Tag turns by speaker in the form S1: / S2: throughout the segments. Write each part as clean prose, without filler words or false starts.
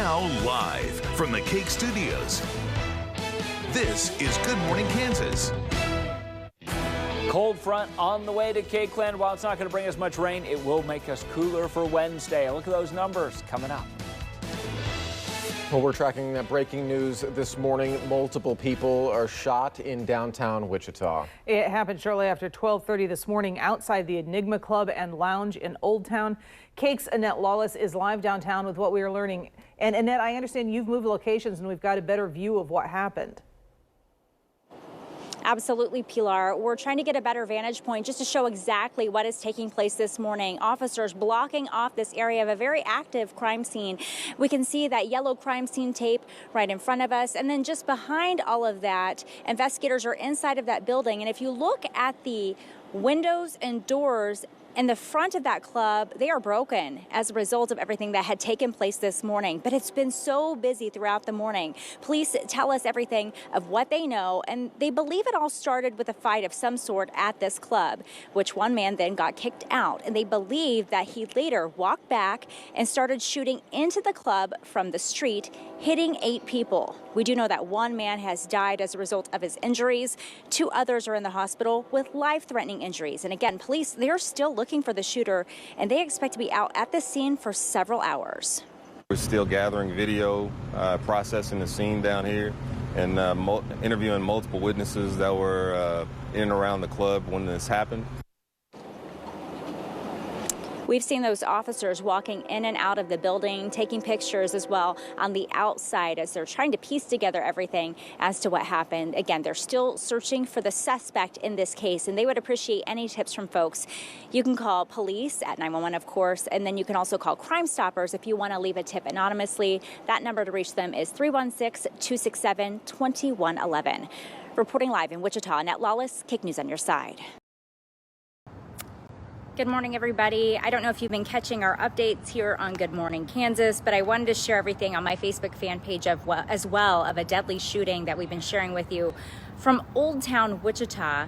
S1: Now live from the Cake Studios, this is Good Morning Kansas.
S2: Cold front on the way to Cakeland. While it's not going to bring us much rain, it will make us cooler for Wednesday. Look at those numbers coming up.
S3: Well, we're tracking that breaking news this morning. Multiple people are shot in downtown Wichita.
S4: It happened shortly after 12:30 this morning outside the Enigma Club and Lounge in Old Town. Cake's Annette Lawless is live downtown with what we are learning. And Annette, I understand you've moved locations and we've got a better view of what happened.
S5: Absolutely, Pilar. We're trying to get a better vantage point just to show exactly what is taking place this morning. Officers blocking off this area of a very active crime scene. We can see that yellow crime scene tape right in front of us. And then just behind all of that, investigators are inside of that building. And if you look at the windows and doors in the front of that club, they are broken as a result of everything that had taken place this morning. But it's been so busy throughout the morning. Police tell us everything of what they know, and they believe it all started with a fight of some sort at this club, which one man then got kicked out. And they believe that he later walked back and started shooting into the club from the street, hitting 8 people. We do know that one man has died as a result of his injuries. 2 others are in the hospital with life-threatening injuries. And again, police, they're still looking for the shooter, and they expect to be out at the scene for several hours.
S6: We're still gathering video, processing the scene down here, and interviewing multiple witnesses that were in and around the club when this happened.
S5: We've seen those officers walking in and out of the building, taking pictures as well on the outside as they're trying to piece together everything as to what happened. Again, they're still searching for the suspect in this case, and they would appreciate any tips from folks. You can call police at 911, of course, and then you can also call Crime Stoppers if you want to leave a tip anonymously. That number to reach them is 316-267-2111. Reporting live in Wichita, Annette Lawless, Cake News on your side. Good morning, everybody. I don't know if you've been catching our updates here on Good Morning Kansas, but I wanted to share everything on my Facebook fan page as well of a deadly shooting that we've been sharing with you from Old Town, Wichita.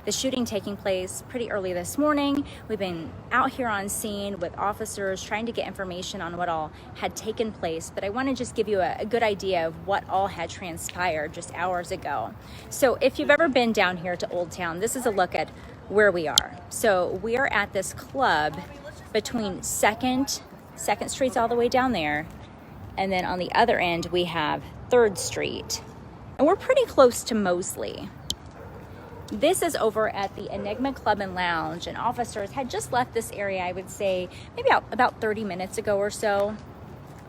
S5: The shooting taking place pretty early this morning. We've been out here on scene with officers trying to get information on what all had taken place, but I want to just give you a good idea of what all had transpired just hours ago. So if you've ever been down here to Old Town, this is a look at where we are. So we are at this club between 2nd Street's all the way down there, and then on the other end we have 3rd Street, and we're pretty close to Mosley. This is over at the Enigma Club and Lounge, and officers had just left this area, I would say maybe about 30 minutes ago or so,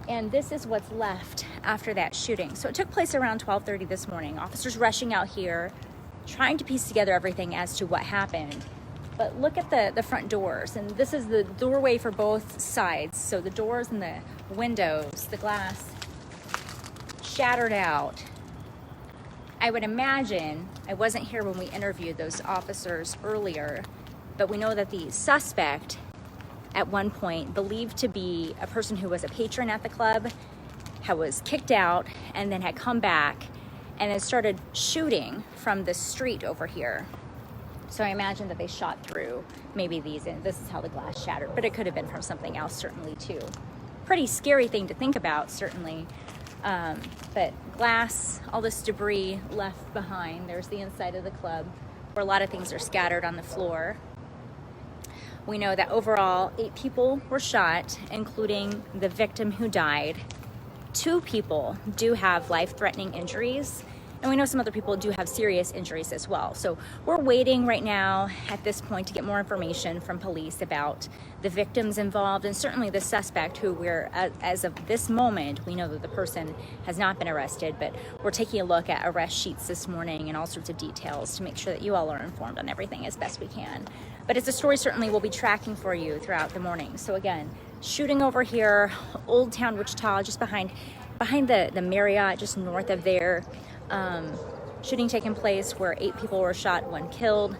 S5: and this is what's left after that shooting. So it took place around 12:30 this morning. Officers rushing out here, trying to piece together everything as to what happened. But look at the front doors, and this is the doorway for both sides. So the doors and the windows, the glass shattered out. I would imagine, I wasn't here when we interviewed those officers earlier, but we know that the suspect at one point believed to be a person who was a patron at the club, was kicked out, and then had come back and then started shooting from the street over here. So I imagine that they shot through maybe these, and this is how the glass shattered, but it could have been from something else certainly too. Pretty scary thing to think about, certainly. But glass, all this debris left behind. There's the inside of the club where a lot of things are scattered on the floor. We know that overall 8 people were shot, including the victim who died. 2 people do have life-threatening injuries, and we know some other people do have serious injuries as well. So we're waiting right now at this point to get more information from police about the victims involved, and certainly the suspect, who as of this moment, we know that the person has not been arrested, but we're taking a look at arrest sheets this morning and all sorts of details to make sure that you all are informed on everything as best we can. But it's a story certainly we'll be tracking for you throughout the morning. So again, shooting over here, Old Town Wichita, just behind the Marriott, just north of there. Shooting taking place where 8 people were shot, 1 killed,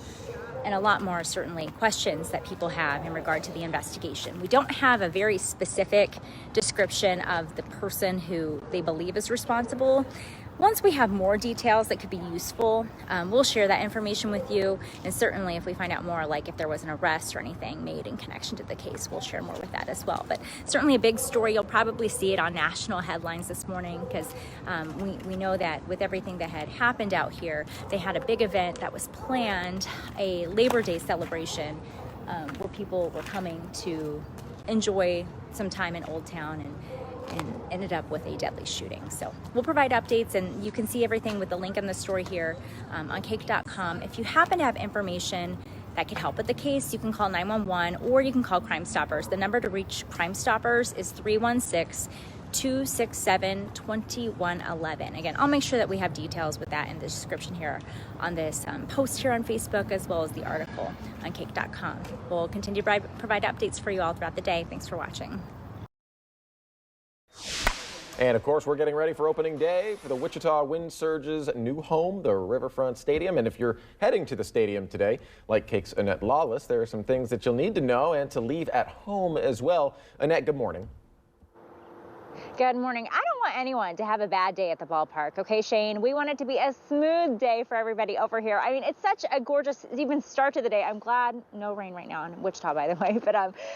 S5: and a lot more, certainly, questions that people have in regard to the investigation. We don't have a very specific description of the person who they believe is responsible, once we have more details that could be useful, we'll share that information with you. And certainly if we find out more, like if there was an arrest or anything made in connection to the case, we'll share more with that as well. But certainly a big story. You'll probably see it on national headlines this morning because we know that with everything that had happened out here, they had a big event that was planned, a Labor Day celebration where people were coming to enjoy some time in Old Town and ended up with a deadly shooting. So we'll provide updates, and you can see everything with the link in the story here on cake.com. If you happen to have information that could help with the case, you can call 911 or you can call Crime Stoppers. The number to reach Crime Stoppers is 316-267-2111. Again, I'll make sure that we have details with that in the description here on this post here on Facebook, as well as the article on cake.com. We'll continue to provide updates for you all throughout the day. Thanks for watching.
S3: And of course, we're getting ready for opening day for the Wichita Wind Surge's new home, the Riverfront Stadium. And if you're heading to the stadium today, like Cake's Annette Lawless, there are some things that you'll need to know and to leave at home as well. Annette, good morning.
S7: Good morning. I don't want anyone to have a bad day at the ballpark, okay, Shane? We want it to be a smooth day for everybody over here. I mean, it's such a gorgeous even start to the day. I'm glad no rain right now in Wichita, by the way. But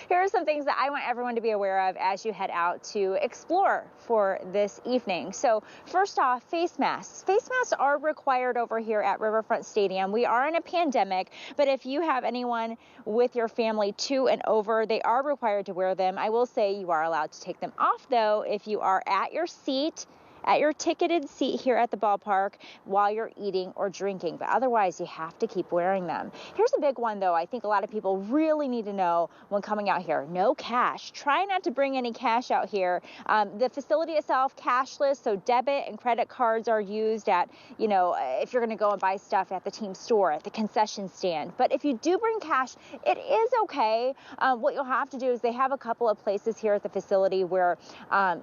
S7: here are some things that I want everyone to be aware of as you head out to explore for this evening. So first off, face masks. Face masks are required over here at Riverfront Stadium. We are in a pandemic, but if you have anyone with your family 2 and over, they are required to wear them. I will say you are allowed to take them off, though, if you are at your seat, at your ticketed seat here at the ballpark while you're eating or drinking, but otherwise you have to keep wearing them. Here's a big one, though. I think a lot of people really need to know when coming out here. No cash. Try not to bring any cash out here. The facility itself, cashless, so debit and credit cards are used at, if you're going to go and buy stuff at the team store, at the concession stand. But if you do bring cash, it is okay. What you'll have to do is they have a couple of places here at the facility where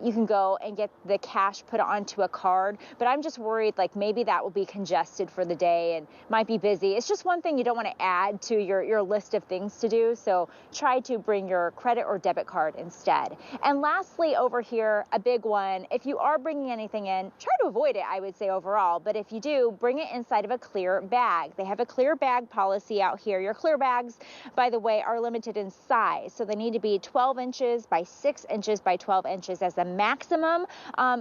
S7: you can go and get the cash put onto a card, but I'm just worried like maybe that will be congested for the day and might be busy. It's just one thing you don't want to add to your list of things to do, so try to bring your credit or debit card instead. And lastly, over here, a big one, if you are bringing anything in, try to avoid it, I would say overall, but if you do, bring it inside of a clear bag. They have a clear bag policy out here. Your clear bags, by the way, are limited in size, so they need to be 12 inches by 6 inches by 12 inches as a maximum.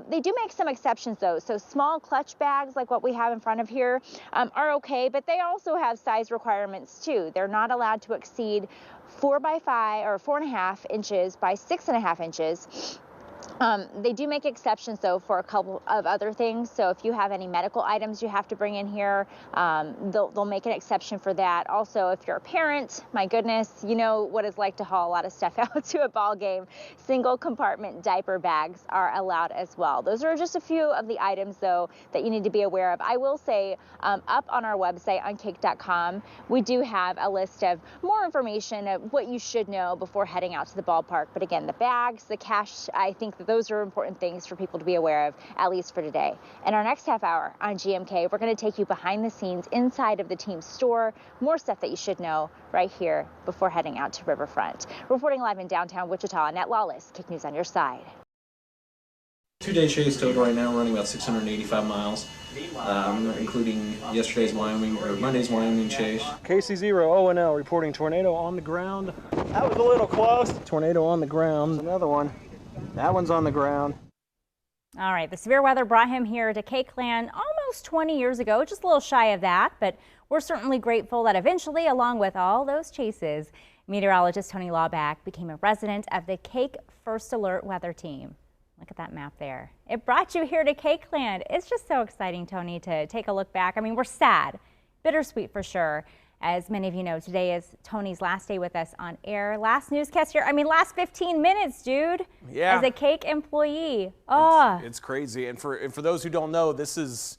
S7: They do make some exceptions, though, so small clutch bags like what we have in front of here are okay, but they also have size requirements too. They're not allowed to exceed 4 by 5 or 4.5 inches by 6.5 inches. They do make exceptions, though, for a couple of other things. So if you have any medical items you have to bring in here, they'll make an exception for that. Also, if you're a parent, my goodness, you know what it's like to haul a lot of stuff out to a ball game. Single compartment diaper bags are allowed as well. Those are just a few of the items, though, that you need to be aware of. I will say up on our website on cake.com, we do have a list of more information of what you should know before heading out to the ballpark. But again, the bags, the cash, I think that those are important things for people to be aware of, at least for today. In our next half hour on GMK, we're going to take you behind the scenes inside of the team's store. More stuff that you should know right here before heading out to Riverfront. Reporting live in downtown Wichita, Annette Lawless, Kick News on your side.
S8: 2-day chase total right now, running about 685 miles, including Monday's Wyoming chase.
S9: KC0 ONL reporting tornado on the ground. That was a little close. Tornado on the ground. Another one. That one's on the ground.
S5: All right, the severe weather brought him here to Cakeland almost 20 years ago, just a little shy of that, but we're certainly grateful that eventually, along with all those chases, meteorologist Tony Lawback became a resident of the Cake First Alert weather team. Look at that map there. It brought you here to Cakeland. It's just so exciting, Tony, to take a look back. I mean, we're sad, bittersweet for sure. As many of you know, today is Tony's last day with us on air. Last newscast here. I mean, last 15 minutes, dude.
S10: Yeah.
S5: As a Cake employee.
S10: It's crazy. And for those who don't know, this is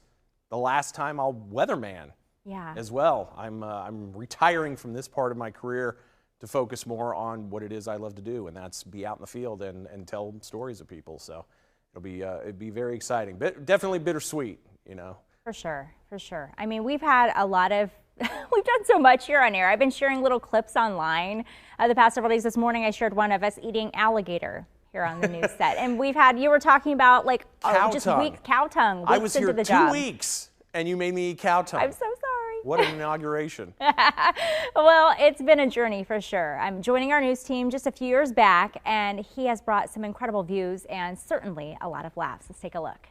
S10: the last time I'll weatherman.
S5: Yeah.
S10: As well. I'm retiring from this part of my career to focus more on what it is I love to do, and that's be out in the field and tell stories of people. So it'd be very exciting, but definitely bittersweet, you know.
S5: For sure, for sure. I mean, we've had a lot of we've done so much here on air. I've been sharing little clips online the past several days. This morning I shared one of us eating alligator here on the news set. And you were talking about like
S10: Cow
S5: just
S10: tongue.
S5: cow tongue.
S10: I was here
S5: into the
S10: 2
S5: job.
S10: weeks, and you made me eat cow tongue.
S5: I'm so sorry.
S10: What an inauguration.
S5: Well, it's been a journey for sure. I'm joining our news team just a few years back, and he has brought some incredible views and certainly a lot of laughs. Let's take a look.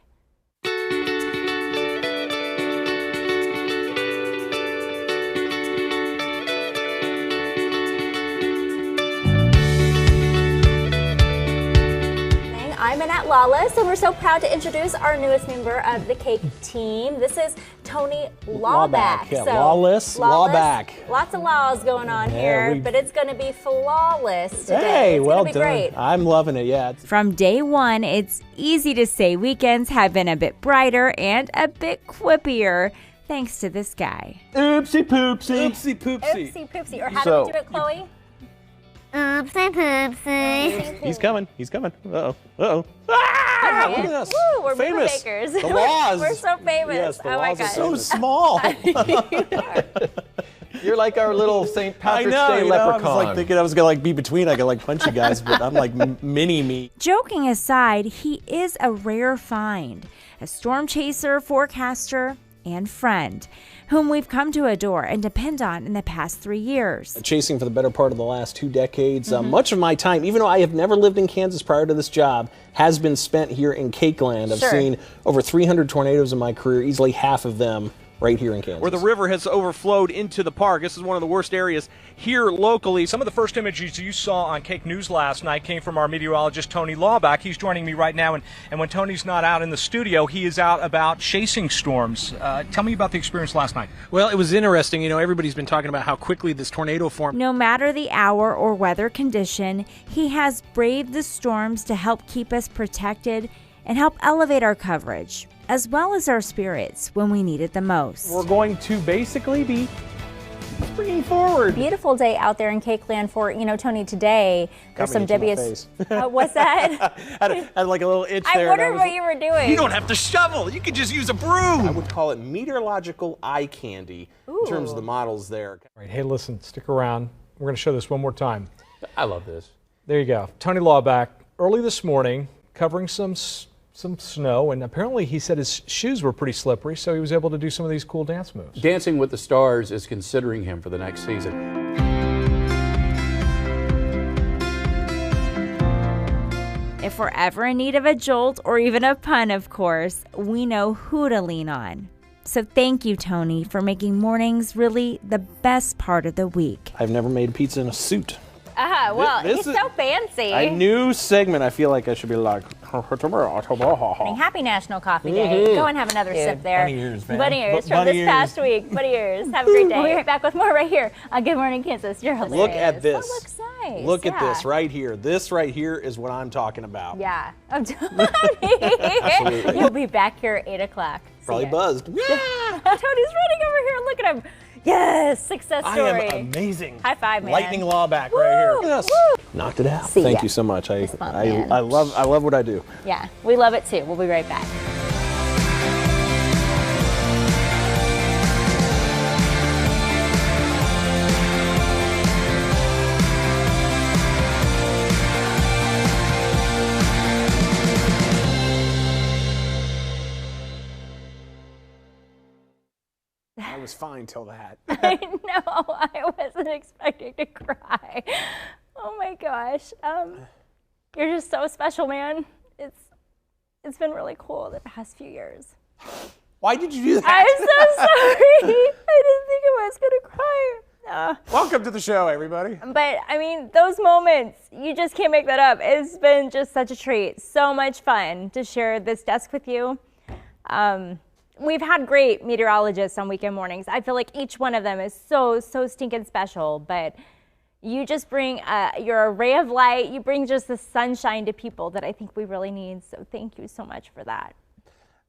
S5: I'm Annette Lawless, and we're so proud to introduce our newest member of the cake team. This is Tony Lawback.
S9: Yeah, Lawless, Lawback.
S5: Lots of laws going on here, but it's going to be flawless today.
S9: Hey,
S5: it's
S9: well
S5: going to be
S9: done.
S5: great.
S9: I'm loving it, yeah.
S11: From day one, it's easy to say weekends have been a bit brighter and a bit quippier thanks to this guy.
S9: Oopsie poopsie.
S10: Oopsie poopsie.
S5: Oopsie poopsie. Or how do we do it, Chloe?
S12: Oopsie poopsie.
S9: He's coming. He's coming. Uh-oh. Uh-oh.
S5: Ah,
S10: look at us.
S5: Woo, we're
S10: Famous.
S5: bakers.
S10: The laws.
S5: We're so famous.
S9: Yes, the
S5: oh my
S9: laws are
S5: God.
S9: so small.
S3: You're like our little St. Patrick's Day
S9: I
S3: leprechaun.
S9: was like thinking I was gonna be between. I could punch you guys, but I'm like mini me.
S11: Joking aside, he is a rare find, a storm chaser, forecaster, and friend, whom we've come to adore and depend on in the past 3 years.
S9: Chasing for the better part of the last 2 decades. Much of my time, even though I have never lived in Kansas prior to this job, has been spent here in Cakeland. I've seen over 300 tornadoes in my career, easily half of them right here in Kansas.
S13: Where the river has overflowed into the park. This is one of the worst areas here locally. Some of the first images you saw on Cake News last night came from our meteorologist, Tony Lawback. He's joining me right now, and when Tony's not out in the studio, he is out about chasing storms. Tell me about the experience last night.
S8: Well, it was interesting. You know, everybody's been talking about how quickly this tornado formed.
S11: No matter the hour or weather condition, he has braved the storms to help keep us protected and help elevate our coverage, as well as our spirits when we need it the most.
S9: We're going to basically be springing forward.
S5: Beautiful day out there in Cakeland for, Tony, today. There's some
S9: face.
S5: What's that?
S9: had like a little itch
S5: I
S9: there.
S5: wondered what you were doing.
S13: You don't have to shovel. You could just use a broom.
S10: I would call it meteorological eye candy in terms of the models there.
S14: All right, hey, listen, stick around. We're going to show this one more time.
S3: I love this.
S14: There you go. Tony Lawback, early this morning, covering some snow, and apparently he said his shoes were pretty slippery, so he was able to do some of these cool dance moves.
S15: Dancing with the Stars is considering him for the next season.
S11: If we're ever in need of a jolt or even a pun, of course, we know who to lean on. So thank you, Tony, for making mornings really the best part of the week.
S9: I've never made pizza in a suit.
S5: Well,
S9: This
S5: he's
S9: is
S5: so fancy.
S9: A new segment. I feel like I should be like.
S5: Happy National Coffee Day. Go and have another sip there.
S9: Bunny ears, man.
S5: Bunny ears from
S9: Bunny
S5: this
S9: ears.
S5: past week. Bunny ears. Have a great day. We'll be right back with more right here on Good Morning Kansas. You're hilarious.
S9: Look at this.
S5: That looks nice.
S9: Look at this right here. This right here is what I'm talking about.
S5: Yeah. I'm Tony. You'll be back here at 8 o'clock.
S9: Probably buzzed.
S5: Tony's running over here. Look at him. Yes, success story.
S9: I am amazing.
S5: High five, man.
S9: Lightning Lawback right here.
S5: Yes.
S9: Knocked it out.
S5: See ya.
S9: Thank you so much. I
S5: man.
S9: love what I do.
S5: Yeah, we love it too. We'll be right back.
S10: I was fine till that.
S5: I know. I wasn't expecting to cry. Oh my gosh. You're just so special, man. It's been really cool the past few years.
S10: Why did you do that?
S5: I'm so sorry. I didn't think I was gonna cry.
S10: Welcome to the show, everybody.
S5: But I mean, those moments, you just can't make that up. It's been just such a treat. So much fun to share this desk with you. We've had great meteorologists on weekend mornings. I feel like each one of them is so stinking special, but you just bring your ray of light. You bring just the sunshine to people that I think we really need. So thank you so much for that.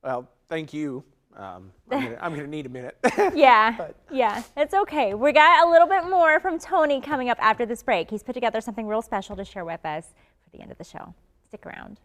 S10: Well, thank you. I'm gonna need a minute.
S5: Yeah, yeah, it's okay. We got a little bit more from Tony coming up after this break. He's put together something real special to share with us for the end of the show. Stick around.